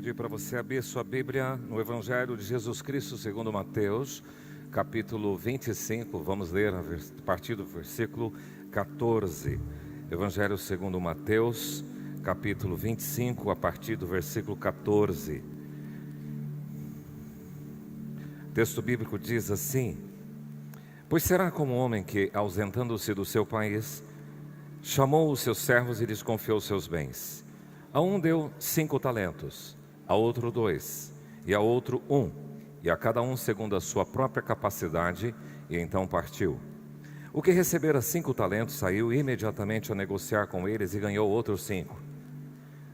Pedir para você abrir sua Bíblia no Evangelho de Jesus Cristo segundo Mateus, capítulo 25, vamos ler a partir do versículo 14. Evangelho segundo Mateus, capítulo 25, a partir do versículo 14. O texto bíblico diz assim: Pois será como um homem que, ausentando-se do seu país, chamou os seus servos e lhes confiou seus bens. A um deu 5 talentos, a outro 2, e a outro 1, e a cada um segundo a sua própria capacidade, e então partiu. O que recebera 5 talentos saiu imediatamente a negociar com eles e ganhou outros 5.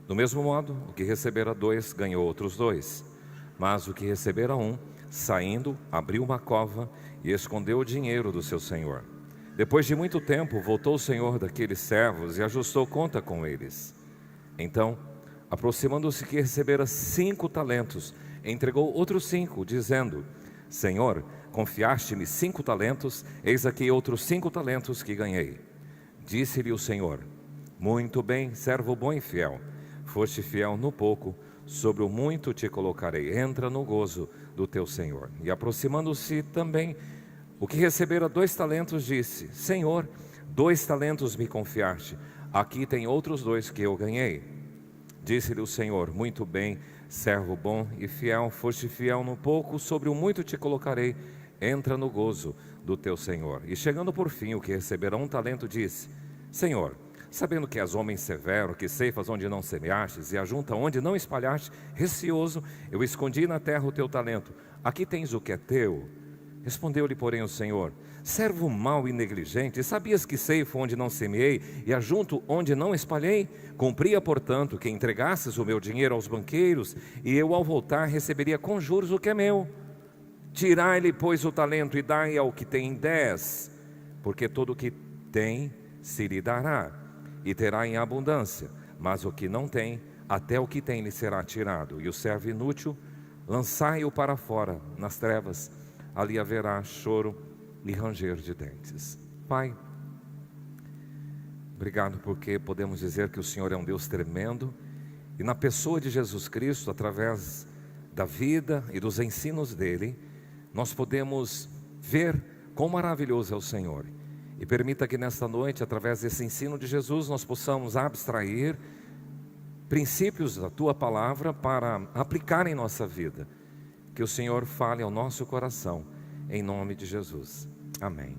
Do mesmo modo, o que recebera 2 ganhou outros 2. Mas o que recebera 1, saindo, abriu uma cova e escondeu o dinheiro do seu senhor. Depois de muito tempo, voltou o senhor daqueles servos e ajustou conta com eles. Então, aproximando-se que recebera 5 talentos, entregou outros 5, dizendo: Senhor, confiaste-me 5 talentos, eis aqui outros 5 talentos que ganhei. Disse-lhe o Senhor: Muito bem, servo bom e fiel. Foste fiel no pouco, sobre o muito te colocarei. Entra no gozo do teu Senhor. E aproximando-se também, o que recebera 2 talentos, disse: Senhor, 2 talentos me confiaste. Aqui tem outros 2 que eu ganhei. Disse-lhe o Senhor: Muito bem, servo bom e fiel. Foste fiel no pouco, sobre o muito te colocarei. Entra no gozo do teu Senhor. E chegando por fim, o que recebera 1 talento, disse: Senhor, sabendo que és homem severo, que ceifas onde não semeastes e ajunta onde não espalhaste, receoso, eu escondi na terra o teu talento. Aqui tens o que é teu. Respondeu-lhe, porém, o Senhor: Servo mau e negligente, sabias que ceifo onde não semeei e ajunto onde não espalhei? Cumpria, portanto, que entregasses o meu dinheiro aos banqueiros, e eu, ao voltar, receberia com juros o que é meu. Tirai-lhe, pois, o talento e dai ao que tem 10, porque todo o que tem se lhe dará, e terá em abundância, mas o que não tem, até o que tem lhe será tirado. E o servo inútil, lançai-o para fora, nas trevas, ali haverá choro e ranger de dentes. Pai, obrigado porque podemos dizer que o Senhor é um Deus tremendo, e na pessoa de Jesus Cristo, através da vida e dos ensinos dele, nós podemos ver quão maravilhoso é o Senhor. E permita que nesta noite, através desse ensino de Jesus, nós possamos abstrair princípios da tua palavra para aplicar em nossa vida. Que o Senhor fale ao nosso coração, em nome de Jesus. Amém.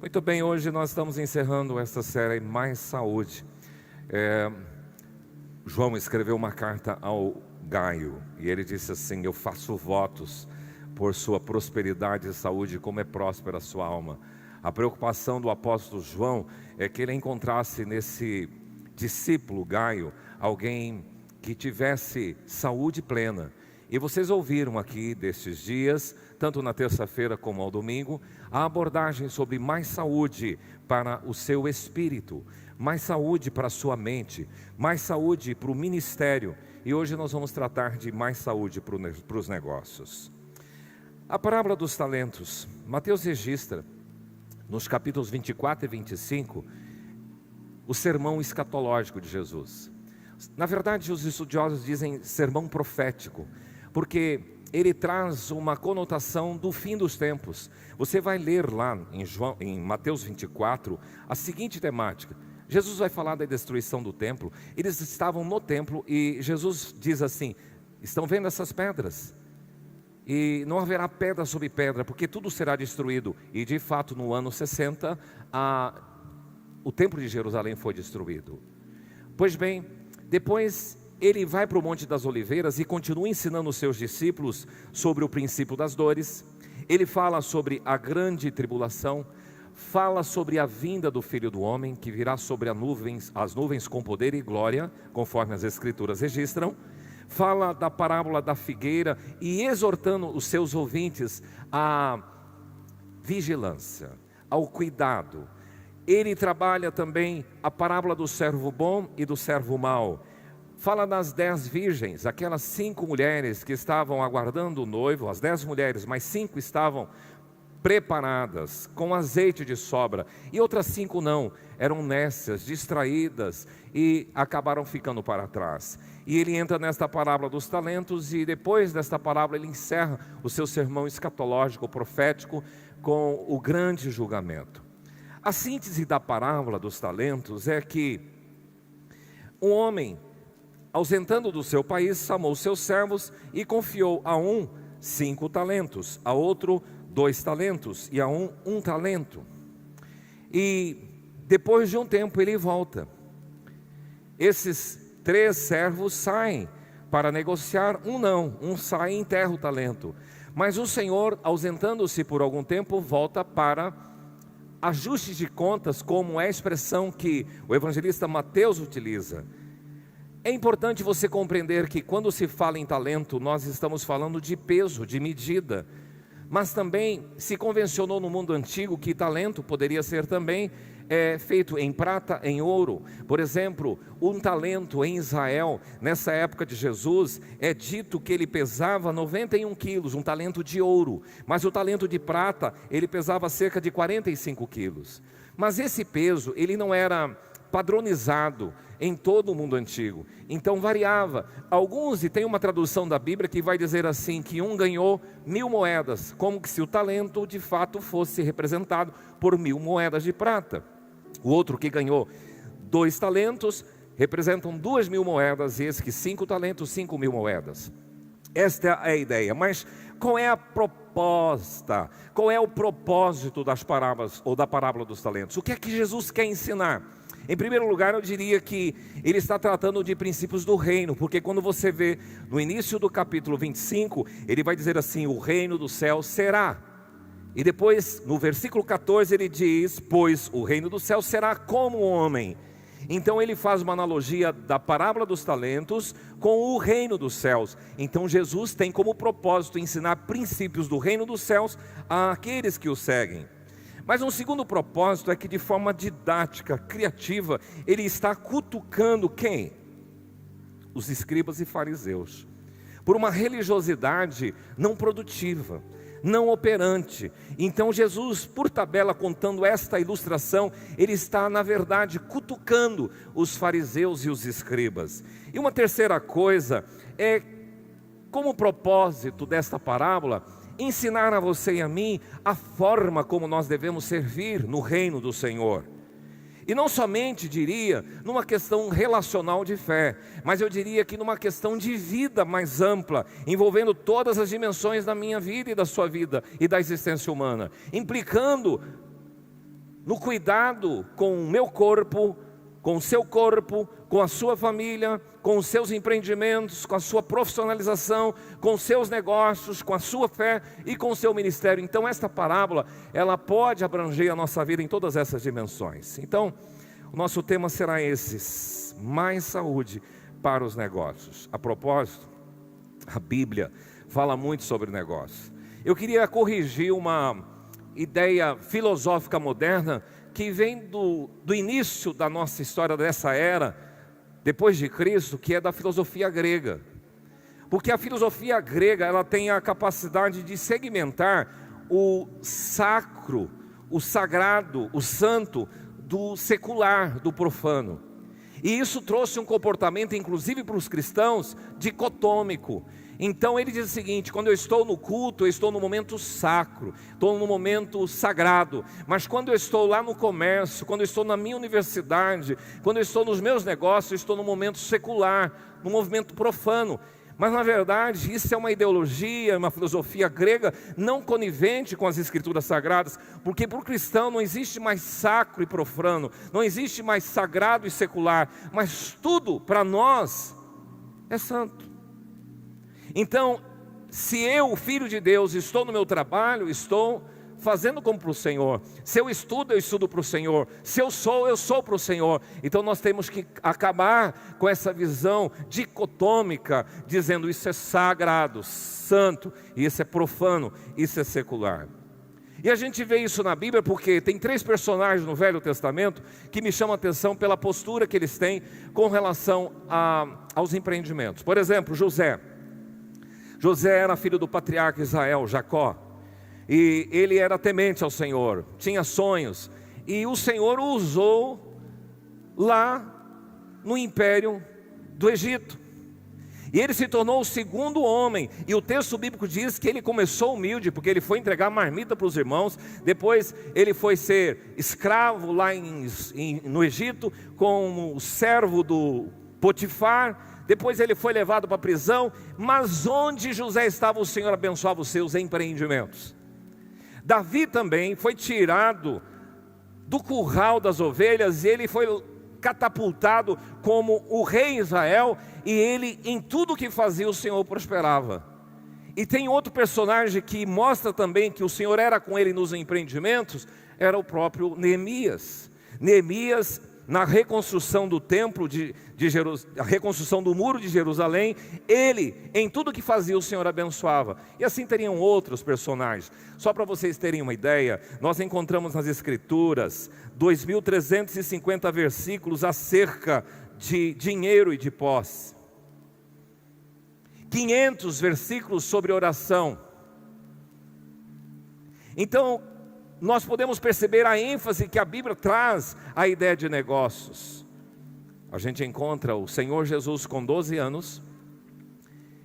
Muito bem, hoje nós estamos encerrando esta série Mais Saúde. João escreveu uma carta ao Gaio, e ele disse assim: Eu faço votos por sua prosperidade e saúde, como é próspera a sua alma. A preocupação do apóstolo João é que ele encontrasse nesse discípulo Gaio alguém que tivesse saúde plena. E vocês ouviram aqui destes dias, tanto na terça-feira como ao domingo, a abordagem sobre mais saúde para o seu espírito, mais saúde para a sua mente, mais saúde para o ministério. E hoje nós vamos tratar de mais saúde para os negócios. A parábola dos talentos, Mateus registra nos capítulos 24 e 25, o sermão escatológico de Jesus. Na verdade, os estudiosos dizem sermão profético, porque ele traz uma conotação do fim dos tempos. Você vai ler lá em Mateus 24, a seguinte temática. Jesus vai falar da destruição do templo. Eles estavam no templo e Jesus diz assim: estão vendo essas pedras? E não haverá pedra sobre pedra, porque tudo será destruído. E de fato, no ano 60, o templo de Jerusalém foi destruído. Pois bem, depois ele vai para o Monte das Oliveiras e continua ensinando os seus discípulos sobre o princípio das dores. Ele fala sobre a grande tribulação, fala sobre a vinda do Filho do Homem, que virá sobre as nuvens com poder e glória, conforme as Escrituras registram. Fala da parábola da figueira e exortando os seus ouvintes à vigilância, ao cuidado. Ele trabalha também a parábola do servo bom e do servo mau. Fala das 10 virgens, aquelas 5 mulheres que estavam aguardando o noivo, as 10 mulheres, mas 5 estavam preparadas, com azeite de sobra, e outras 5 não, eram nécias, distraídas e acabaram ficando para trás. E ele entra nesta parábola dos talentos, e depois desta parábola ele encerra o seu sermão escatológico, profético, com o grande julgamento. A síntese da parábola dos talentos é que um homem, ausentando do seu país, chamou seus servos e confiou a um 5 talentos, a outro 2 talentos e a um 1 talento. E depois de um tempo ele volta. Esses 3 servos saem para negociar, um sai e enterra o talento. Mas o Senhor, ausentando-se por algum tempo, volta para ajustes de contas, como é a expressão que o evangelista Mateus utiliza. É importante você compreender que quando se fala em talento, nós estamos falando de peso, de medida. Mas também se convencionou no mundo antigo que talento poderia ser também feito em prata, em ouro. Por exemplo, um talento em Israel, nessa época de Jesus, é dito que ele pesava 91 quilos, um talento de ouro. Mas o talento de prata, ele pesava cerca de 45 quilos. Mas esse peso, ele não era padronizado em todo o mundo antigo, então variava. Alguns, e tem uma tradução da Bíblia que vai dizer assim, que um ganhou 1000 moedas, como que se o talento de fato fosse representado por 1000 moedas de prata. O outro que ganhou 2 talentos, representam 2000 moedas, e esse que 5 talentos, 5000 moedas. Esta é a ideia. Mas qual é a proposta? Qual é o propósito das parábolas, ou da parábola dos talentos? O que é que Jesus quer ensinar? Em primeiro lugar, eu diria que ele está tratando de princípios do reino, porque quando você vê no início do capítulo 25, ele vai dizer assim, o reino do céu será. E depois, no versículo 14, ele diz, pois o reino do céu será como um homem. Então ele faz uma analogia da parábola dos talentos com o reino dos céus. Então Jesus tem como propósito ensinar princípios do reino dos céus àqueles que o seguem. Mas um segundo propósito é que de forma didática, criativa, ele está cutucando quem? Os escribas e fariseus, por uma religiosidade não produtiva, não operante. Então Jesus, por tabela, contando esta ilustração, ele está na verdade cutucando os fariseus e os escribas. E uma terceira coisa é, como propósito desta parábola, ensinar a você e a mim a forma como nós devemos servir no reino do Senhor. E não somente, diria, numa questão relacional de fé, mas eu diria que numa questão de vida mais ampla, envolvendo todas as dimensões da minha vida e da sua vida e da existência humana, implicando no cuidado com o meu corpo, com o seu corpo, com a sua família, com os seus empreendimentos, com a sua profissionalização, com os seus negócios, com a sua fé e com o seu ministério. Então esta parábola, ela pode abranger a nossa vida em todas essas dimensões. Então, o nosso tema será esse, mais saúde para os negócios. A propósito, a Bíblia fala muito sobre negócios. Eu queria corrigir uma ideia filosófica moderna que vem do início da nossa história dessa era, depois de Cristo, que é da filosofia grega. Porque a filosofia grega, ela tem a capacidade de segmentar o sacro, o sagrado, o santo, do secular, do profano. E isso trouxe um comportamento, inclusive para os cristãos, dicotômico. Então ele diz o seguinte, quando eu estou no culto, eu estou no momento sacro, estou no momento sagrado. Mas quando eu estou lá no comércio, quando eu estou na minha universidade, quando eu estou nos meus negócios, eu estou no momento secular, no movimento profano. Mas na verdade isso é uma ideologia, uma filosofia grega não conivente com as escrituras sagradas. Porque para o cristão não existe mais sacro e profano, não existe mais sagrado e secular, mas tudo para nós é santo. Então, se eu, filho de Deus, estou no meu trabalho, estou fazendo como para o Senhor. Se eu estudo para o Senhor. Se eu sou para o Senhor. Então nós temos que acabar com essa visão dicotômica, dizendo isso é sagrado, santo, e isso é profano, isso é secular. E a gente vê isso na Bíblia porque tem 3 personagens no Velho Testamento que me chamam a atenção pela postura que eles têm com relação aos empreendimentos. Por exemplo, José. José era filho do patriarca Israel, Jacó. e ele era temente ao Senhor, tinha sonhos, e o Senhor o usou lá no império do Egito. E ele se tornou o segundo homem, e o texto bíblico diz que ele começou humilde, porque ele foi entregar marmita para os irmãos, depois ele foi ser escravo lá no Egito, como servo do Potifar, depois ele foi levado para a prisão, mas onde José estava, o Senhor abençoava os seus empreendimentos. Davi também foi tirado do curral das ovelhas, e ele foi catapultado como o rei Israel, e ele, em tudo que fazia, o Senhor prosperava. E tem outro personagem que mostra também que o Senhor era com ele nos empreendimentos, era o próprio Neemias. Neemias, na reconstrução do templo a reconstrução do muro de Jerusalém, ele, em tudo que fazia, o Senhor abençoava. E assim teriam outros personagens. Só para vocês terem uma ideia, nós encontramos nas Escrituras 2.350 versículos acerca de dinheiro e de posse, 500 versículos sobre oração. Então, nós podemos perceber a ênfase que a Bíblia traz à ideia de negócios. A gente encontra o Senhor Jesus com 12 anos,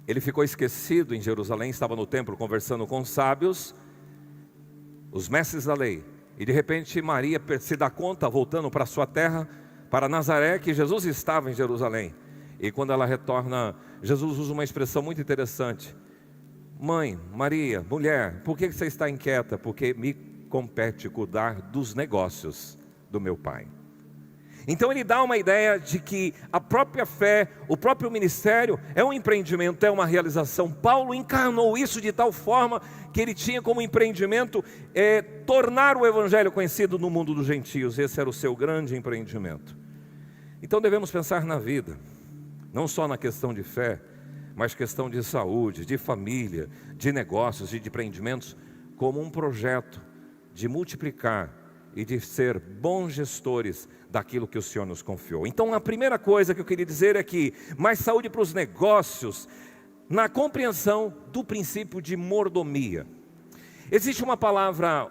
ele ficou esquecido em Jerusalém, estava no templo conversando com os sábios, os mestres da lei, e de repente Maria se dá conta, voltando para sua terra, para Nazaré, que Jesus estava em Jerusalém. E quando ela retorna, Jesus usa uma expressão muito interessante: mãe, Maria, mulher, por que você está inquieta? Porque me compete cuidar dos negócios do meu Pai. Então ele dá uma ideia de que a própria fé, o próprio ministério é um empreendimento, é uma realização. Paulo encarnou isso de tal forma que ele tinha como empreendimento tornar o evangelho conhecido no mundo dos gentios. Esse era o seu grande empreendimento. Então devemos pensar na vida, não só na questão de fé, mas questão de saúde, de família, de negócios e de empreendimentos, como um projeto de multiplicar e de ser bons gestores daquilo que o Senhor nos confiou. Então a primeira coisa que eu queria dizer é que mais saúde para os negócios, na compreensão do princípio de mordomia. Existe uma palavra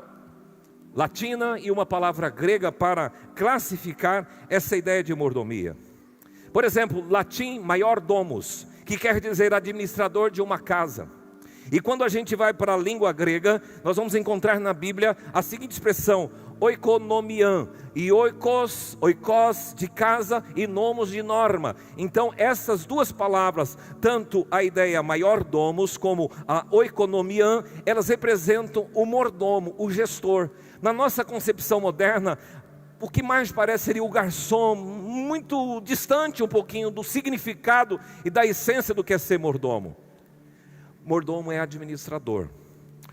latina e uma palavra grega para classificar essa ideia de mordomia. Por exemplo, latim, maiordomos, que quer dizer administrador de uma casa. E quando a gente vai para a língua grega, nós vamos encontrar na Bíblia a seguinte expressão: oikonomian, e oikos de casa, e nomos de norma. Então essas duas palavras, tanto a ideia maiordomos como a oikonomian, elas representam o mordomo, o gestor. Na nossa concepção moderna, o que mais parece seria o garçom, muito distante um pouquinho do significado e da essência do que é ser mordomo. Mordomo é administrador,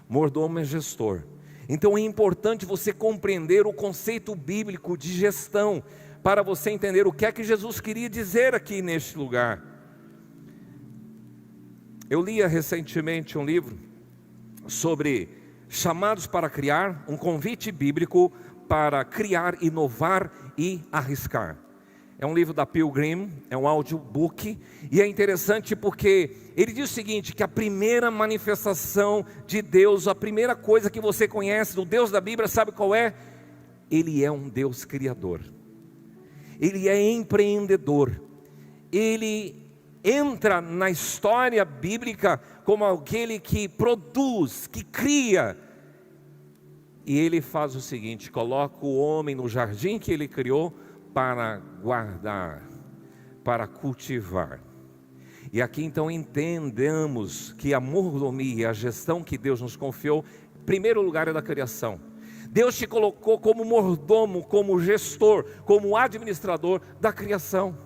mordomo é gestor. Então é importante você compreender o conceito bíblico de gestão, para você entender o que é que Jesus queria dizer aqui neste lugar. Eu lia recentemente um livro sobre chamados para criar, um convite bíblico para criar, inovar e arriscar. É um livro da Pilgrim, é um audiobook, e é interessante porque ele diz o seguinte, que a primeira manifestação de Deus, a primeira coisa que você conhece do Deus da Bíblia, sabe qual é? Ele é um Deus criador, ele é empreendedor, ele entra na história bíblica como aquele que produz, que cria, e ele faz o seguinte, coloca o homem no jardim que ele criou, para guardar, para cultivar. E aqui então entendemos que a mordomia, a gestão que Deus nos confiou, em primeiro lugar é da criação. Deus te colocou como mordomo, como gestor, como administrador da criação.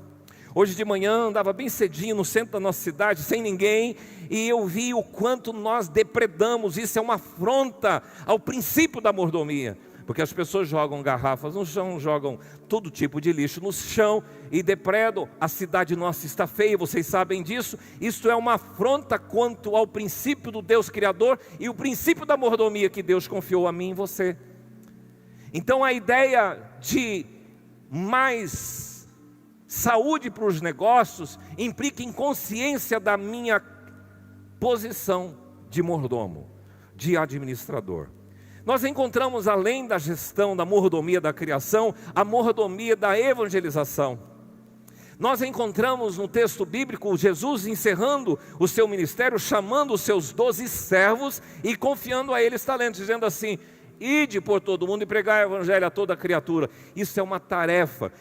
Hoje de manhã andava bem cedinho no centro da nossa cidade, sem ninguém, e eu vi o quanto nós depredamos. Isso é uma afronta ao princípio da mordomia. Porque as pessoas jogam garrafas no chão, jogam todo tipo de lixo no chão e depredam. A cidade nossa está feia, vocês sabem disso. Isso é uma afronta quanto ao princípio do Deus Criador e o princípio da mordomia que Deus confiou a mim e você. Então a ideia de mais saúde para os negócios implica em consciência da minha posição de mordomo, de administrador. Nós encontramos, além da gestão, da mordomia da criação, a mordomia da evangelização. Nós encontramos no texto bíblico Jesus encerrando o seu ministério, chamando os seus 12 servos e confiando a eles talentos, dizendo assim: ide por todo mundo e pregai o evangelho a toda criatura. Isso é uma tarefa.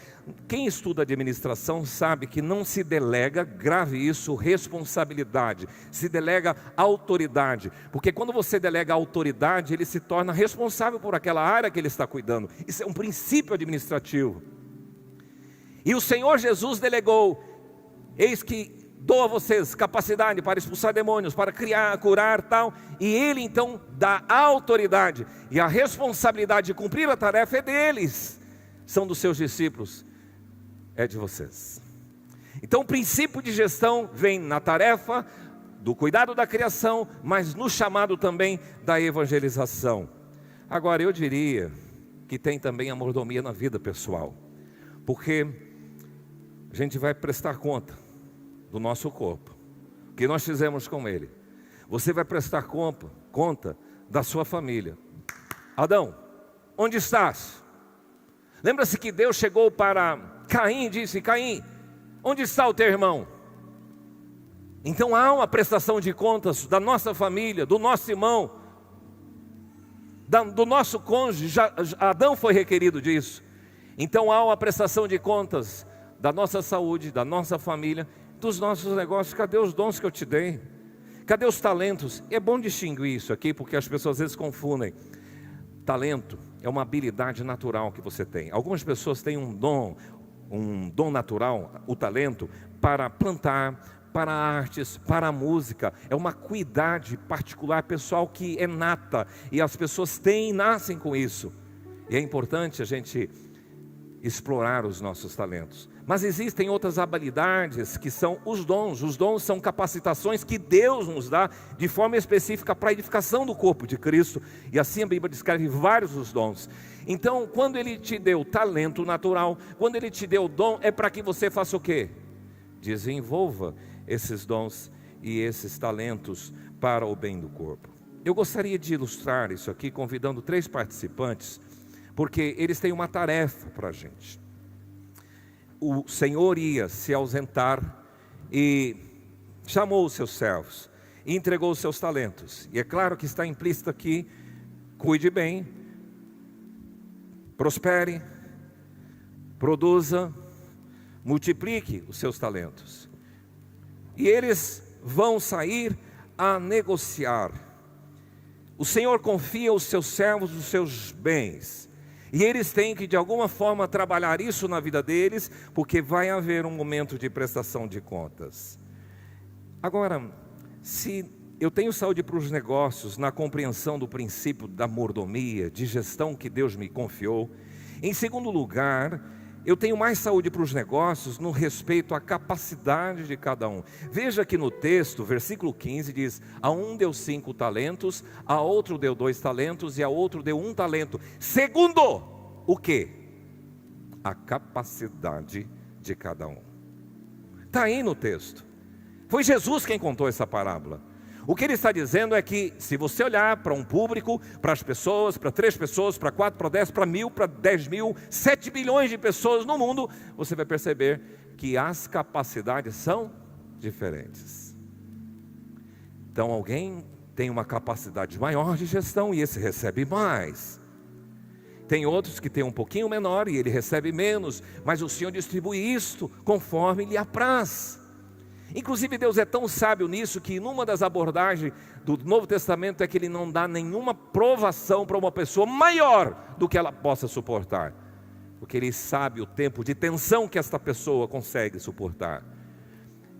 Quem estuda administração sabe que não se delega, grave isso, responsabilidade. Se delega autoridade. Porque quando você delega autoridade, ele se torna responsável por aquela área que ele está cuidando. Isso é um princípio administrativo. E o Senhor Jesus delegou: eis que dou a vocês capacidade para expulsar demônios, para criar, curar, tal. E Ele então dá a autoridade. E a responsabilidade de cumprir a tarefa é deles. São dos seus discípulos, é de vocês. Então o princípio de gestão vem na tarefa do cuidado da criação, mas no chamado também da evangelização. Agora eu diria que tem também a mordomia na vida pessoal. Porque a gente vai prestar conta do nosso corpo, o que nós fizemos com ele. Você vai prestar conta da sua família. Adão, onde estás? Lembra-se que Deus chegou para Caim e disse: Caim, onde está o teu irmão? Então há uma prestação de contas da nossa família, do nosso irmão, do nosso cônjuge. Adão foi requerido disso. Então há uma prestação de contas da nossa saúde, da nossa família, dos nossos negócios. Cadê os dons que eu te dei? Cadê os talentos? É bom distinguir isso aqui, porque as pessoas às vezes confundem. Talento é uma habilidade natural que você tem. Algumas pessoas têm um dom natural, o talento, para plantar, para artes, para a música. É uma cuidade particular, pessoal, que é nata. E as pessoas têm e nascem com isso. E é importante a gente explorar os nossos talentos. Mas existem outras habilidades que são os dons. Os dons são capacitações que Deus nos dá de forma específica para a edificação do corpo de Cristo. E assim a Bíblia descreve vários dos dons. Então, quando Ele te deu talento natural, quando Ele te deu dom, é para que você faça o quê? Desenvolva esses dons e esses talentos para o bem do corpo. Eu gostaria de ilustrar isso aqui convidando 3 participantes, porque eles têm uma tarefa para a gente. O Senhor ia se ausentar e chamou os seus servos e entregou os seus talentos. E é claro que está implícito aqui: cuide bem, prospere, produza, multiplique os seus talentos. E eles vão sair a negociar. O Senhor confia aos seus servos os seus bens. E eles têm que de alguma forma trabalhar isso na vida deles, porque vai haver um momento de prestação de contas. Agora, se eu tenho saúde para os negócios, na compreensão do princípio da mordomia, de gestão que Deus me confiou, em segundo lugar, eu tenho mais saúde para os negócios no respeito à capacidade de cada um. Veja que no texto, versículo 15 diz: a um deu 5 talentos, a outro deu 2 talentos e a outro deu 1 talento. Segundo o quê? A capacidade de cada um. Está aí no texto. Foi Jesus quem contou essa parábola. O que ele está dizendo é que se você olhar para um público, para as pessoas, para 3 pessoas, para 4, para 10, para 1000, para 10 mil, 7 bilhões de pessoas no mundo, você vai perceber que as capacidades são diferentes. Então alguém tem uma capacidade maior de gestão e esse recebe mais. Tem outros que têm um pouquinho menor e ele recebe menos, mas o Senhor distribui isto conforme lhe apraz. Inclusive Deus é tão sábio nisso que numa das abordagens do Novo Testamento é que Ele não dá nenhuma provação para uma pessoa maior do que ela possa suportar, porque Ele sabe o tempo de tensão que esta pessoa consegue suportar.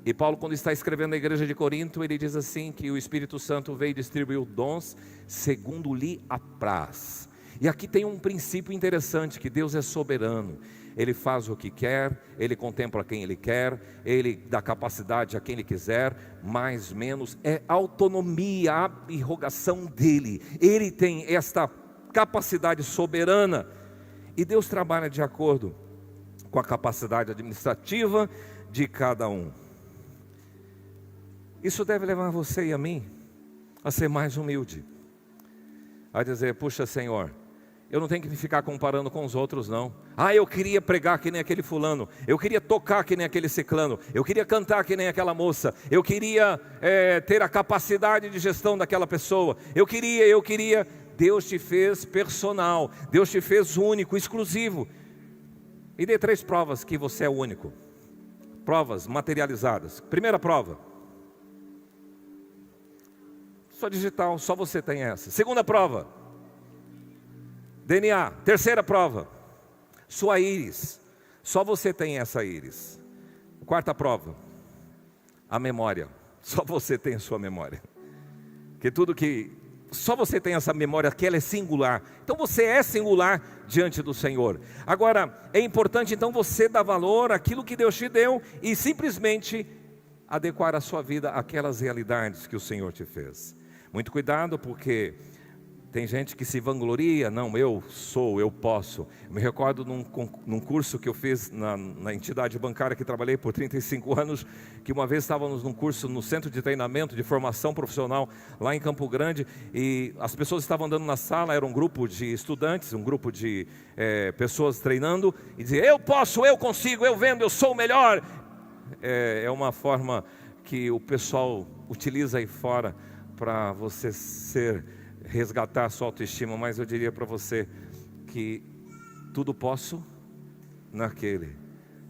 E Paulo, quando está escrevendo à igreja de Corinto, ele diz assim que o Espírito Santo veio distribuir dons segundo lhe apraz. E aqui tem um princípio interessante, que Deus é soberano. Ele faz o que quer, Ele contempla quem Ele quer, Ele dá capacidade a quem Ele quiser, mais, menos, é autonomia, a prerrogação dEle. Ele tem esta capacidade soberana, e Deus trabalha de acordo com a capacidade administrativa de cada um. Isso deve levar você e a mim a ser mais humilde. a dizer: puxa, Senhor, eu não tenho que ficar comparando com os outros, não. Eu queria pregar que nem aquele fulano, eu queria tocar que nem aquele ciclano, eu queria cantar que nem aquela moça, eu queria ter a capacidade de gestão daquela pessoa, eu queria. Deus te fez personal, Deus te fez único, exclusivo. E dê 3 provas que você é único. Provas materializadas. Primeira prova: só digital, só você tem essa. Segunda prova: DNA. Terceira prova: sua íris, só você tem essa íris. Quarta prova: a memória, só você tem a sua memória. Que tudo que só você tem essa memória, que ela é singular. Então você é singular diante do Senhor. Agora, é importante então você dar valor àquilo que Deus te deu e simplesmente adequar a sua vida àquelas realidades que o Senhor te fez. Muito cuidado, porque tem gente que se vangloria: não, eu sou, eu posso. Eu me recordo num curso que eu fiz na entidade bancária que trabalhei por 35 anos, que uma vez estávamos num curso no centro de treinamento, de formação profissional, lá em Campo Grande, e as pessoas estavam andando na sala, era um grupo de estudantes, um grupo de pessoas treinando, e diziam: eu posso, eu consigo, eu vendo, eu sou o melhor. É uma forma que o pessoal utiliza aí fora para você resgatar a sua autoestima, mas eu diria para você que tudo posso naquele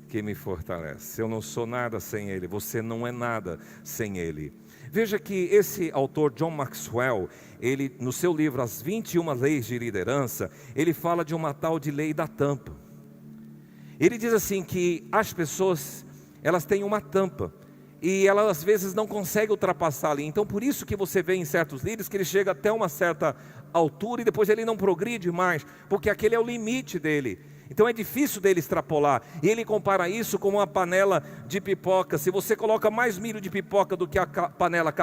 que me fortalece. Eu não sou nada sem Ele, você não é nada sem Ele. Veja que esse autor John Maxwell, ele no seu livro As 21 Leis de Liderança, ele fala de uma tal de lei da tampa. Ele diz assim que as pessoas, elas têm uma tampa e ela às vezes não consegue ultrapassar ali. Então por isso que você vê em certos líderes que ele chega até uma certa altura e depois ele não progride mais, porque aquele é o limite dele. Então é difícil dele extrapolar. E ele compara isso com uma panela de pipoca. Se você coloca mais milho de pipoca do que a panela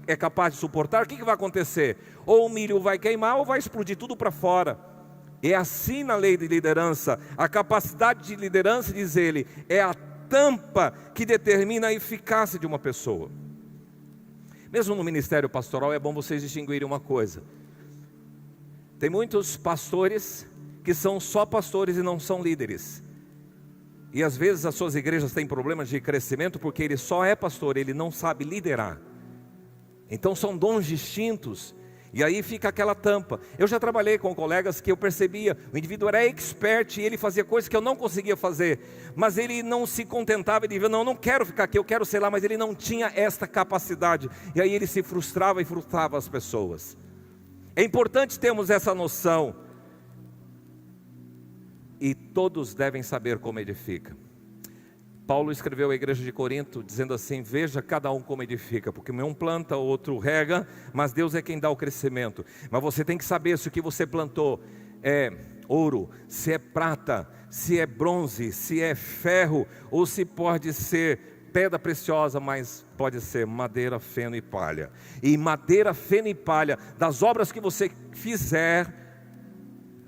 é capaz de suportar, o que vai acontecer? Ou o milho vai queimar ou vai explodir tudo para fora. É assim na lei de liderança. A capacidade de liderança, diz ele, é a tampa que determina a eficácia de uma pessoa. Mesmo no ministério pastoral é bom vocês distinguirem uma coisa. Tem muitos pastores que são só pastores e não são líderes. E às vezes as suas igrejas têm problemas de crescimento porque ele só é pastor, ele não sabe liderar. Então são dons distintos. E aí fica aquela tampa. Eu já trabalhei com colegas que eu percebia, o indivíduo era expert e ele fazia coisas que eu não conseguia fazer, mas ele não se contentava, ele dizia: não, eu não quero ficar aqui, eu quero ser lá, mas ele não tinha esta capacidade. E aí ele se frustrava e frustrava as pessoas. É importante termos essa noção. E todos devem saber como edifica. Paulo escreveu à igreja de Corinto dizendo assim: veja cada um como edifica, porque um planta, o outro rega, mas Deus é quem dá o crescimento. Mas você tem que saber se o que você plantou é ouro, se é prata, se é bronze, se é ferro, ou se pode ser pedra preciosa, mas pode ser madeira, feno e palha. E madeira, feno e palha, das obras que você fizer,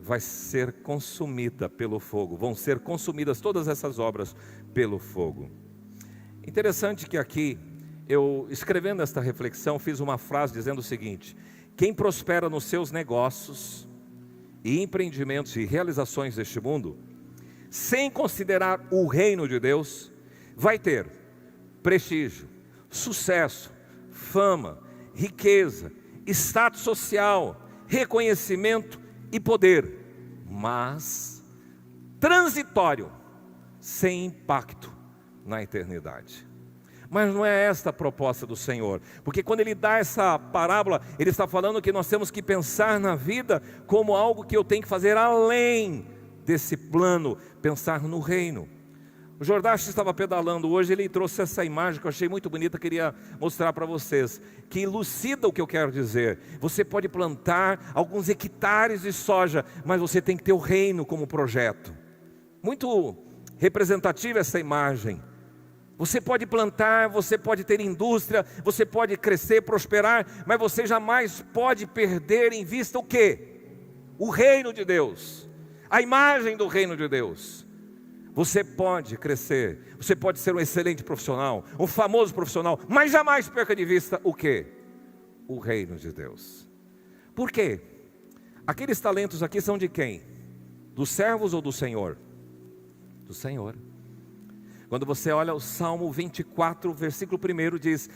vai ser consumida pelo fogo. Vão ser consumidas todas essas obras pelo fogo. Interessante que aqui, eu escrevendo esta reflexão, fiz uma frase dizendo o seguinte: quem prospera nos seus negócios e empreendimentos e realizações deste mundo, sem considerar o reino de Deus, vai ter prestígio, sucesso, fama, riqueza, status social, reconhecimento e poder, mas transitório, sem impacto na eternidade. Mas não é esta a proposta do Senhor, porque quando Ele dá essa parábola, Ele está falando que nós temos que pensar na vida como algo que eu tenho que fazer além desse plano, pensar no reino. O Jordache estava pedalando hoje, ele trouxe essa imagem que eu achei muito bonita, queria mostrar para vocês, que elucida o que eu quero dizer. Você pode plantar alguns hectares de soja, mas você tem que ter o reino como projeto. Muito representativa essa imagem. Você pode plantar, você pode ter indústria, você pode crescer, prosperar, mas você jamais pode perder em vista o quê? O reino de Deus, a imagem do reino de Deus. Você pode crescer, você pode ser um excelente profissional, um famoso profissional, mas jamais perca de vista o quê? O reino de Deus. Por quê? Aqueles talentos aqui são de quem? Dos servos ou do Senhor? Do Senhor. Quando você olha o Salmo 24, versículo 1, diz: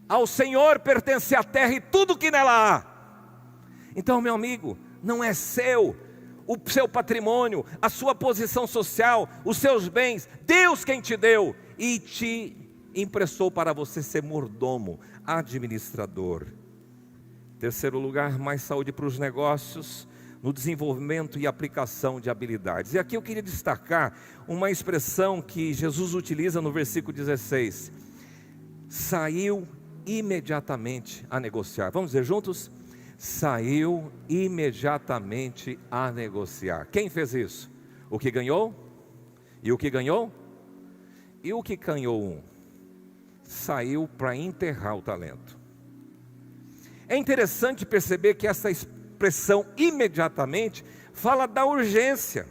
ao Senhor pertence a terra e tudo que nela há. Então, meu amigo, não é seu o seu patrimônio, a sua posição social, os seus bens. Deus quem te deu e te emprestou para você ser mordomo, administrador. Terceiro lugar, mais saúde para os negócios, no desenvolvimento e aplicação de habilidades. E aqui eu queria destacar uma expressão que Jesus utiliza no versículo 16. Saiu imediatamente a negociar. Vamos dizer juntos? Saiu imediatamente a negociar. Quem fez isso? O que ganhou? E o que ganhou? E o que ganhou saiu para enterrar o talento. É interessante perceber que essa expressão imediatamente fala da urgência.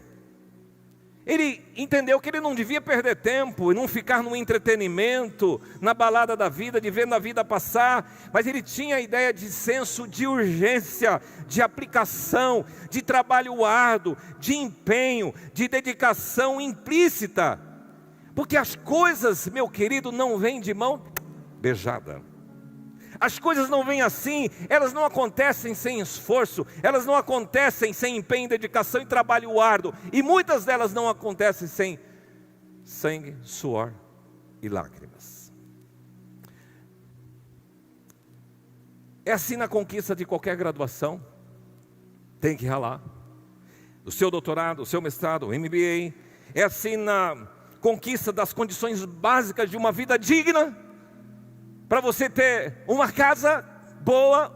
Ele entendeu que ele não devia perder tempo e não ficar no entretenimento, na balada da vida, de vendo a vida passar, mas ele tinha a ideia de senso de urgência, de aplicação, de trabalho árduo, de empenho, de dedicação implícita. Porque as coisas, meu querido, não vêm de mão beijada. As coisas não vêm assim, elas não acontecem sem esforço, elas não acontecem sem empenho, dedicação e trabalho árduo, e muitas delas não acontecem sem sangue, suor e lágrimas. É assim na conquista de qualquer graduação, tem que ralar. O seu doutorado, o seu mestrado, o MBA, é assim na conquista das condições básicas de uma vida digna. Para você ter uma casa boa,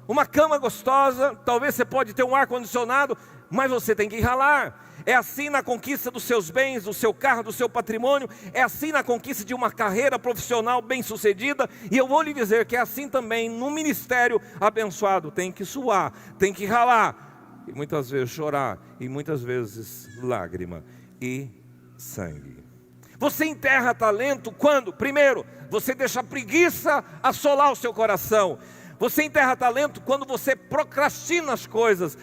uma cama gostosa, talvez você pode ter um ar-condicionado, mas você tem que ralar. É assim na conquista dos seus bens, do seu carro, do seu patrimônio. É assim na conquista de uma carreira profissional bem-sucedida. E eu vou lhe dizer que é assim também no ministério abençoado. Tem que suar, tem que ralar, e muitas vezes chorar, e muitas vezes lágrima e sangue. Você enterra talento quando? Primeiro, você deixa a preguiça assolar o seu coração. Você enterra talento quando você procrastina as coisas.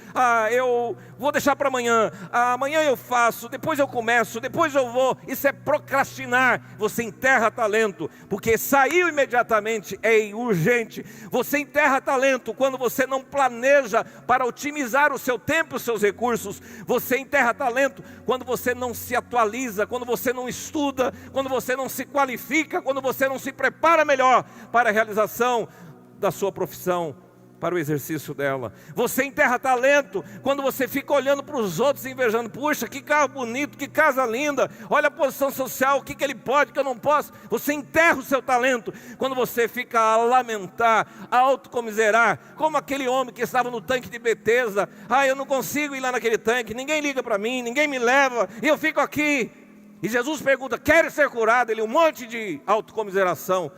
Eu vou deixar para amanhã. Amanhã eu faço, depois eu começo, depois eu vou. Isso é procrastinar. Você enterra talento, porque saiu imediatamente, é urgente. Você enterra talento quando você não planeja para otimizar o seu tempo e os seus recursos. Você enterra talento quando você não se atualiza, quando você não estuda, quando você não se qualifica, quando você não se prepara melhor para a realização da sua profissão, para o exercício dela. Você enterra talento quando você fica olhando para os outros e invejando. Puxa, que carro bonito, que casa linda, olha a posição social, o que ele pode, que eu não posso. Você enterra o seu talento quando você fica a lamentar, a autocomiserar, como aquele homem que estava no tanque de Betesda. Eu não consigo ir lá naquele tanque, ninguém liga para mim, ninguém me leva, e eu fico aqui. E Jesus pergunta: quer ser curado? Ele, um monte de autocomiseração.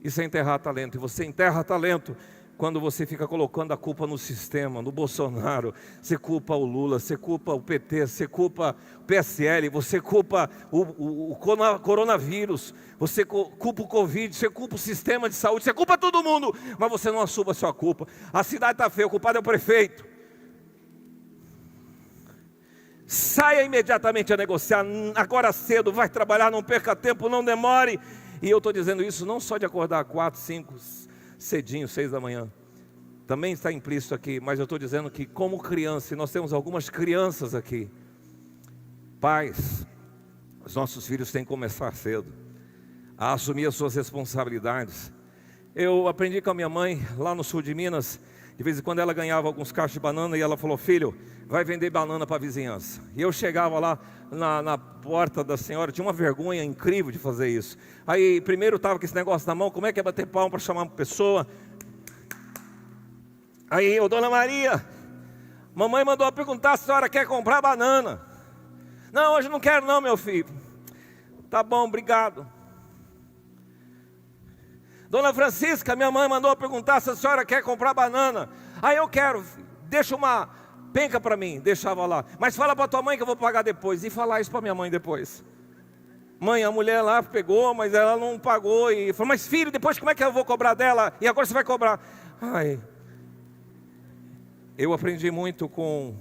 Isso é enterrar talento. E você enterra talento quando você fica colocando a culpa no sistema, no Bolsonaro. Você culpa o Lula, você culpa o PT, você culpa o PSL, você culpa o coronavírus, você culpa o Covid, você culpa o sistema de saúde, você culpa todo mundo, mas você não assume a sua culpa. A cidade está feia, o culpado é o prefeito. Saia imediatamente a negociar, agora cedo, vai trabalhar, não perca tempo, não demore. E eu estou dizendo isso não só de acordar 4, 5, cedinho, 6 da manhã. Também está implícito aqui, mas eu estou dizendo que como criança, e nós temos algumas crianças aqui. Pais, os nossos filhos têm que começar cedo a assumir as suas responsabilidades. Eu aprendi com a minha mãe, lá no sul de Minas. De vez em quando ela ganhava alguns cachos de banana e ela falou: filho, vai vender banana para a vizinhança. E eu chegava lá na porta da senhora, tinha uma vergonha incrível de fazer isso. Aí primeiro estava com esse negócio na mão, como é que é bater palma para chamar uma pessoa? Aí, dona Maria, mamãe mandou perguntar se a senhora quer comprar banana. Não, hoje não quero não, meu filho. Tá bom, obrigado. Dona Francisca, minha mãe mandou perguntar se a senhora quer comprar banana. Eu quero, deixa uma penca para mim, deixava lá. Mas fala para tua mãe que eu vou pagar depois. E falar isso para minha mãe depois. Mãe, a mulher lá pegou, mas ela não pagou. E falou: mas filho, depois como é que eu vou cobrar dela? E agora você vai cobrar. Eu aprendi muito com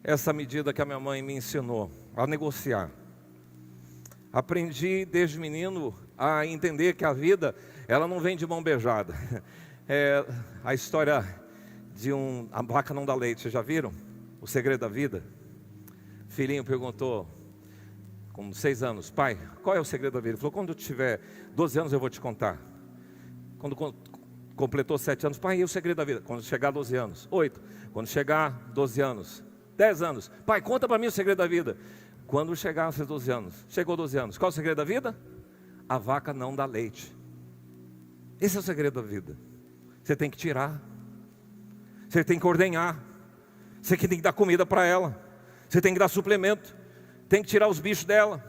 essa medida que a minha mãe me ensinou, a negociar. Aprendi desde menino a entender que a vida, ela não vem de mão beijada. É a história de a vaca não dá leite, vocês já viram? O segredo da vida. Filhinho perguntou, com 6 anos, pai, qual é o segredo da vida? Ele falou, quando eu tiver 12 anos eu vou te contar. Quando completou 7 anos, pai, e o segredo da vida? Quando chegar a 12 anos. 8, quando chegar 12 anos. 10 anos, pai, conta para mim o segredo da vida. Quando chegar aos seus 12 anos, chegou 12 anos, qual é o segredo da vida? A vaca não dá leite. Esse é o segredo da vida. Você tem que tirar, você tem que ordenhar, você tem que dar comida para ela, você tem que dar suplemento, tem que tirar os bichos dela,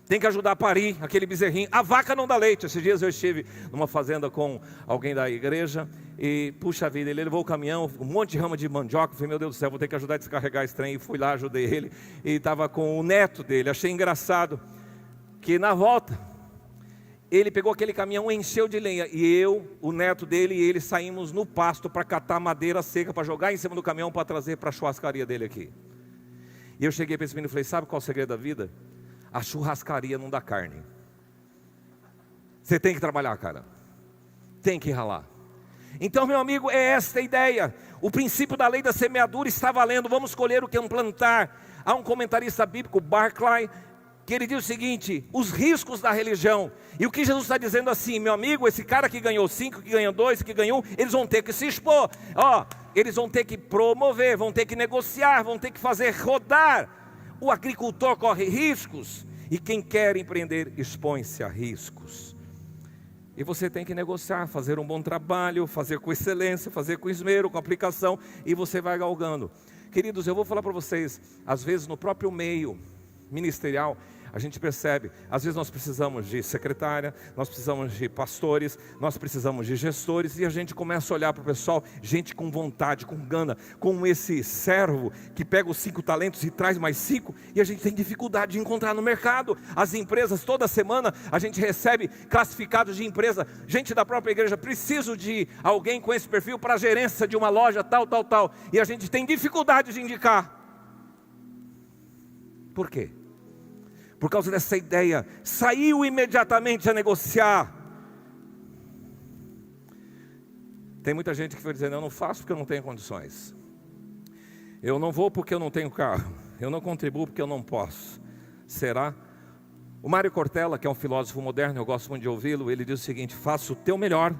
tem que ajudar a parir aquele bezerrinho. A vaca não dá leite. Esses dias eu estive numa fazenda com alguém da igreja e, puxa vida, ele levou o caminhão, um monte de rama de mandioca. Eu falei, meu Deus do céu, vou ter que ajudar a descarregar esse trem. E fui lá, ajudei ele, e estava com o neto dele. Achei engraçado que na volta ele pegou aquele caminhão, encheu de lenha, e eu, o neto dele e ele saímos no pasto para catar madeira seca, para jogar em cima do caminhão, para trazer para a churrascaria dele aqui. E eu cheguei para esse menino e falei, sabe qual é o segredo da vida? A churrascaria não dá carne. Você tem que trabalhar, cara. Tem que ralar. Então, meu amigo, é esta a ideia. O princípio da lei da semeadura está valendo. Vamos escolher o que plantar. Há um comentarista bíblico, Barclay, que ele diz o seguinte, os riscos da religião. E o que Jesus está dizendo assim, meu amigo, esse cara que ganhou 5, que ganhou 2, que ganhou 1, eles vão ter que se expor. Eles vão ter que promover, vão ter que negociar, vão ter que fazer rodar. O agricultor corre riscos, e quem quer empreender expõe-se a riscos. E você tem que negociar, fazer um bom trabalho, fazer com excelência, fazer com esmero, com aplicação, e você vai galgando. Queridos, eu vou falar para vocês, às vezes no próprio meio ministerial, a gente percebe, às vezes nós precisamos de secretária, nós precisamos de pastores, nós precisamos de gestores, e a gente começa a olhar para o pessoal, gente com vontade, com gana, como esse servo que pega os 5 talentos e traz mais 5, e a gente tem dificuldade de encontrar no mercado. As empresas, toda semana a gente recebe classificados de empresa, gente da própria igreja, preciso de alguém com esse perfil para a gerência de uma loja, tal, e a gente tem dificuldade de indicar. Por quê? Por causa dessa ideia, saiu imediatamente a negociar. Tem muita gente que foi dizendo, eu não faço porque eu não tenho condições. Eu não vou porque eu não tenho carro. Eu não contribuo porque eu não posso. Será? O Mário Cortella, que é um filósofo moderno, eu gosto muito de ouvi-lo, ele diz o seguinte, faça o teu melhor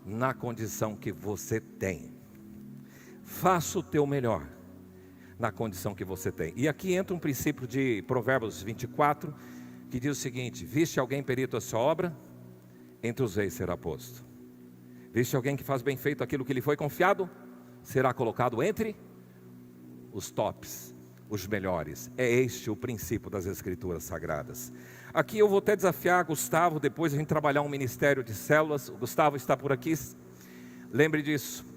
na condição que você tem. Faça o teu melhor na condição que você tem. E aqui entra um princípio de Provérbios 24, que diz o seguinte, viste alguém perito a sua obra, entre os reis será posto. Viste alguém que faz bem feito aquilo que lhe foi confiado, será colocado entre os tops, os melhores. É este o princípio das Escrituras Sagradas. Aqui eu vou até desafiar Gustavo, depois a gente trabalhar um ministério de células. O Gustavo está por aqui, lembre disso.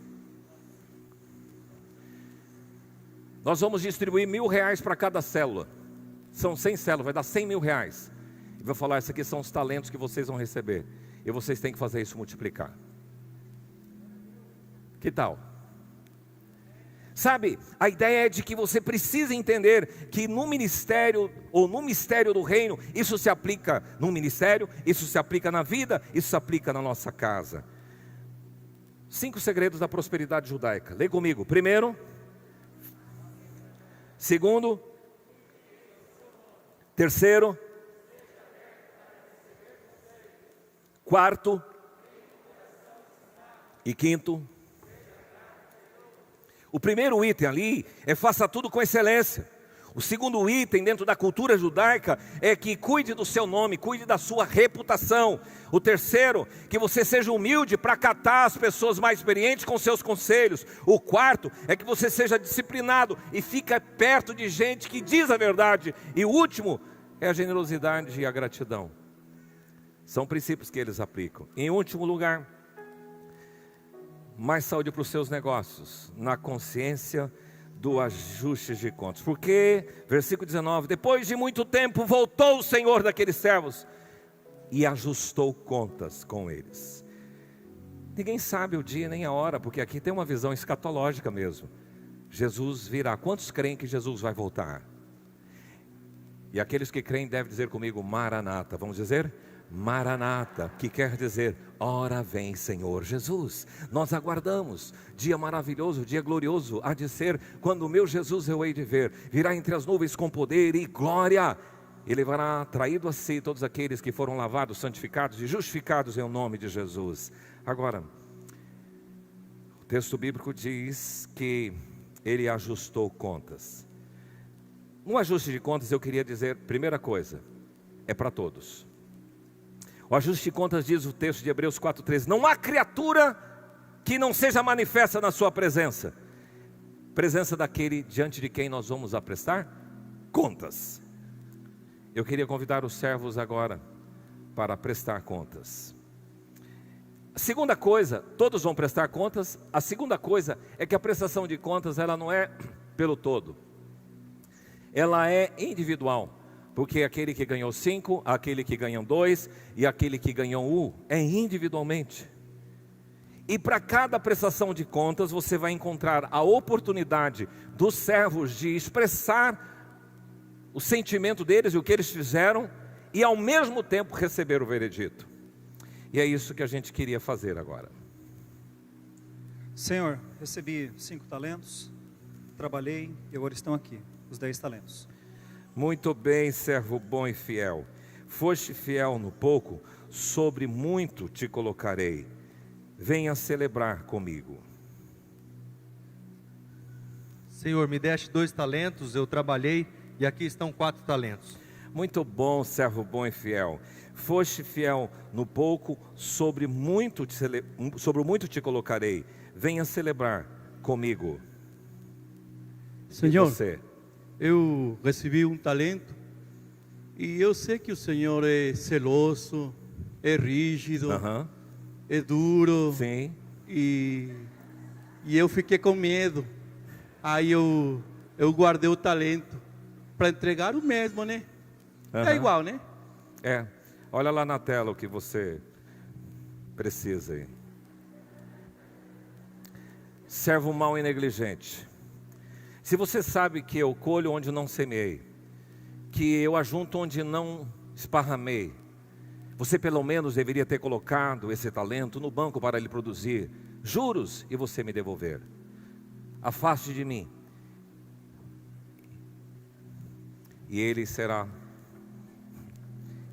Nós vamos distribuir R$1.000 para cada célula. São 100 células, vai dar R$100.000. E vou falar, esses aqui são os talentos que vocês vão receber. E vocês têm que fazer isso multiplicar. Que tal? Sabe, a ideia é de que você precisa entender que no ministério, ou no mistério do reino, isso se aplica no ministério, isso se aplica na vida, isso se aplica na nossa casa. 5 segredos da prosperidade judaica. Lê comigo. Primeiro, segundo, terceiro, quarto e quinto. O primeiro item ali é faça tudo com excelência. O segundo item dentro da cultura judaica é que cuide do seu nome, cuide da sua reputação. O terceiro, que você seja humilde para acatar as pessoas mais experientes com seus conselhos. O quarto é que você seja disciplinado e fica perto de gente que diz a verdade. E o último é a generosidade e a gratidão. São princípios que eles aplicam. Em último lugar, mais saúde para os seus negócios, na consciência do ajuste de contas. Porque, versículo 19, depois de muito tempo voltou o Senhor daqueles servos e ajustou contas com eles. Ninguém sabe o dia nem a hora, porque aqui tem uma visão escatológica mesmo. Jesus virá. Quantos creem que Jesus vai voltar? E aqueles que creem devem dizer comigo, Maranata. Vamos dizer? Maranata, que quer dizer, ora vem Senhor Jesus. Nós aguardamos, dia maravilhoso, dia glorioso há de ser, quando o meu Jesus eu hei de ver, virá entre as nuvens com poder e glória, e levará traído a si todos aqueles que foram lavados, santificados e justificados em o nome de Jesus. Agora, o texto bíblico diz que ele ajustou contas. No ajuste de contas eu queria dizer, primeira coisa, é para todos. O ajuste de contas diz o texto de Hebreus 4:13, não há criatura que não seja manifesta na sua presença. Presença daquele diante de quem nós vamos prestar contas. Eu queria convidar os servos agora para prestar contas. A segunda coisa, todos vão prestar contas. A segunda coisa é que a prestação de contas ela não é pelo todo. Ela é individual. Porque aquele que ganhou 5, aquele que ganhou 2 e aquele que ganhou 1 é individualmente. E para cada prestação de contas você vai encontrar a oportunidade dos servos de expressar o sentimento deles e o que eles fizeram e ao mesmo tempo receber o veredito. E é isso que a gente queria fazer agora. Senhor, recebi 5 talentos, trabalhei e agora estão aqui, os 10 talentos. Muito bem, servo bom e fiel. Foste fiel no pouco, sobre muito te colocarei. Venha celebrar comigo. Senhor, me deste 2 talentos, eu trabalhei e aqui estão 4 talentos. Muito bom, servo bom e fiel. Foste fiel no pouco, sobre muito te colocarei. Venha celebrar comigo. Senhor, e você? Eu recebi 1 talento e eu sei que o Senhor é celoso, é rígido, é duro. Sim. E eu fiquei com medo. Aí eu guardei o talento para entregar o mesmo, né? É igual, né? É. Olha lá na tela o que você precisa aí. Servo mau e negligente. Se você sabe que eu colho onde não semeei, que eu ajunto onde não esparramei, você pelo menos deveria ter colocado esse talento no banco para ele produzir juros e você me devolver. Afaste de mim. E ele será.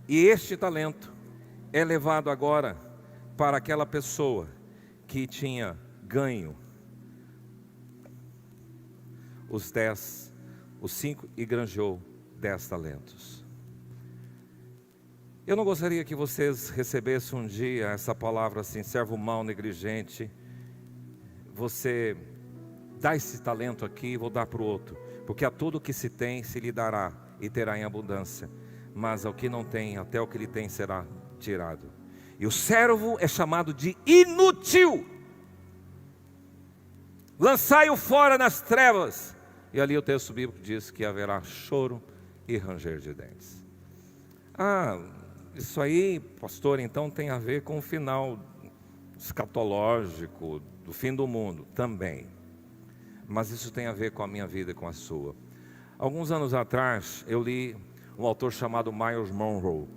E este talento é levado agora para aquela pessoa que tinha ganho os 5 e granjeou 10 talentos. Eu não gostaria que vocês recebessem um dia essa palavra assim, servo mau, negligente. Você dá esse talento aqui, vou dar para o outro. Porque a tudo que se tem, se lhe dará e terá em abundância. Mas ao que não tem, até o que lhe tem será tirado. E o servo é chamado de inútil. Lançai-o fora nas trevas. E ali o texto bíblico diz que haverá choro e ranger de dentes. Isso aí, pastor, então tem a ver com o final escatológico do fim do mundo, também. Mas isso tem a ver com a minha vida e com a sua. Alguns anos atrás, eu li um autor chamado Myles Munroe.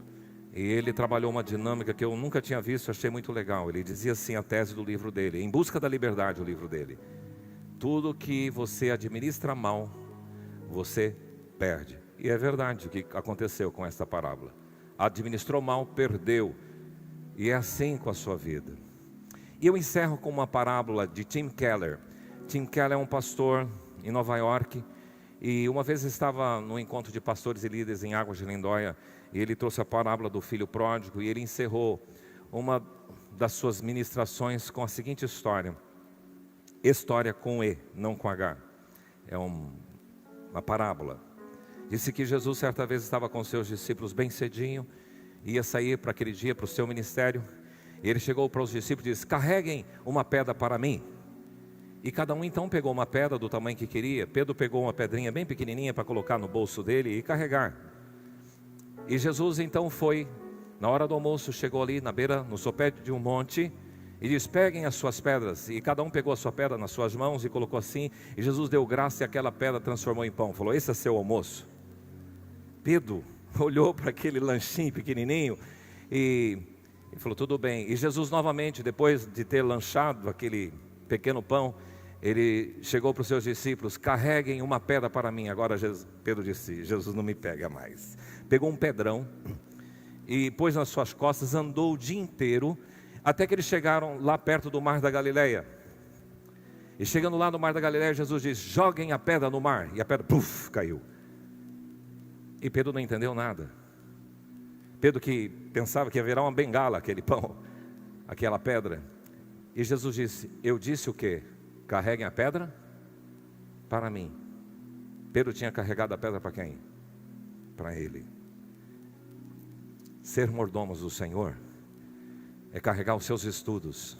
E ele trabalhou uma dinâmica que eu nunca tinha visto, achei muito legal. Ele dizia assim, a tese do livro dele, Em Busca da Liberdade, o livro dele. Tudo que você administra mal, você perde. E é verdade o que aconteceu com esta parábola. Administrou mal, perdeu. E é assim com a sua vida. E eu encerro com uma parábola de Tim Keller. Tim Keller é um pastor em Nova York. E uma vez estava no encontro de pastores e líderes em Águas de Lindóia. E ele trouxe a parábola do filho pródigo. E ele encerrou uma das suas ministrações com a seguinte história. História com E, não com H. É uma parábola. Disse que Jesus certa vez estava com seus discípulos bem cedinho, ia sair para aquele dia, para o seu ministério. E ele chegou para os discípulos e disse, carreguem uma pedra para mim. E cada um então pegou uma pedra do tamanho que queria. Pedro pegou uma pedrinha bem pequenininha para colocar no bolso dele e carregar. E Jesus então foi, na hora do almoço, chegou ali na beira, no sopé de um monte, E diz: peguem as suas pedras. E cada um pegou a sua pedra nas suas mãos e colocou assim. E Jesus deu graça e aquela pedra transformou em pão. Falou: esse é seu almoço. Pedro olhou para aquele lanchinho pequenininho e falou: tudo bem. E Jesus novamente, depois de ter lanchado aquele pequeno pão, ele chegou para os seus discípulos: carreguem uma pedra para mim. Agora Pedro disse: Jesus não me pega mais. Pegou um pedrão e pôs nas suas costas, andou o dia inteiro, até que eles chegaram lá perto do mar da Galileia. E chegando lá no mar da Galileia, Jesus diz: joguem a pedra no mar. E a pedra, puf, caiu. E Pedro não entendeu nada. Pedro, que pensava que ia virar uma bengala aquele pão, aquela pedra. E Jesus disse: eu disse o quê? Carreguem a pedra para mim. Pedro tinha carregado a pedra para quem? Para ele. Ser mordomos do Senhor é carregar os seus estudos,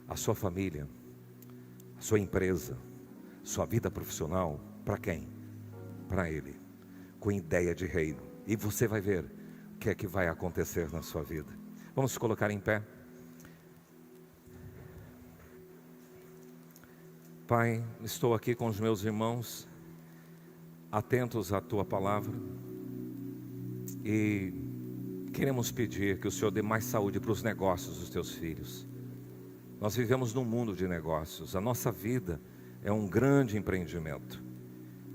a sua família, a sua empresa, sua vida profissional. Para quem? Para Ele, com ideia de reino. E você vai ver o que é que vai acontecer na sua vida. Vamos colocar em pé. Pai, estou aqui com os meus irmãos, atentos à Tua palavra, e queremos pedir que o Senhor dê mais saúde para os negócios dos Teus filhos. Nós vivemos num mundo de negócios, a nossa vida é um grande empreendimento,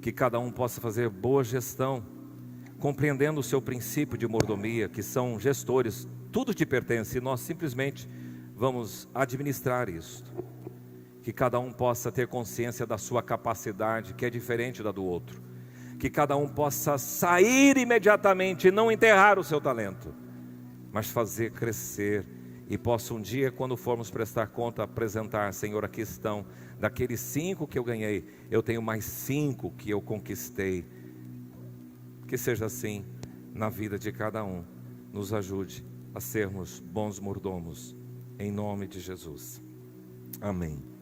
que cada um possa fazer boa gestão, compreendendo o seu princípio de mordomia, que são gestores, tudo te pertence e nós simplesmente vamos administrar isso. Que cada um possa ter consciência da sua capacidade, que é diferente da do outro. Que cada um possa sair imediatamente e não enterrar o seu talento, mas fazer crescer. E possa um dia, quando formos prestar conta, apresentar: Senhor, aqui estão, daqueles 5 que eu ganhei, eu tenho mais 5 que eu conquistei. Que seja assim na vida de cada um. Nos ajude a sermos bons mordomos, em nome de Jesus. Amém.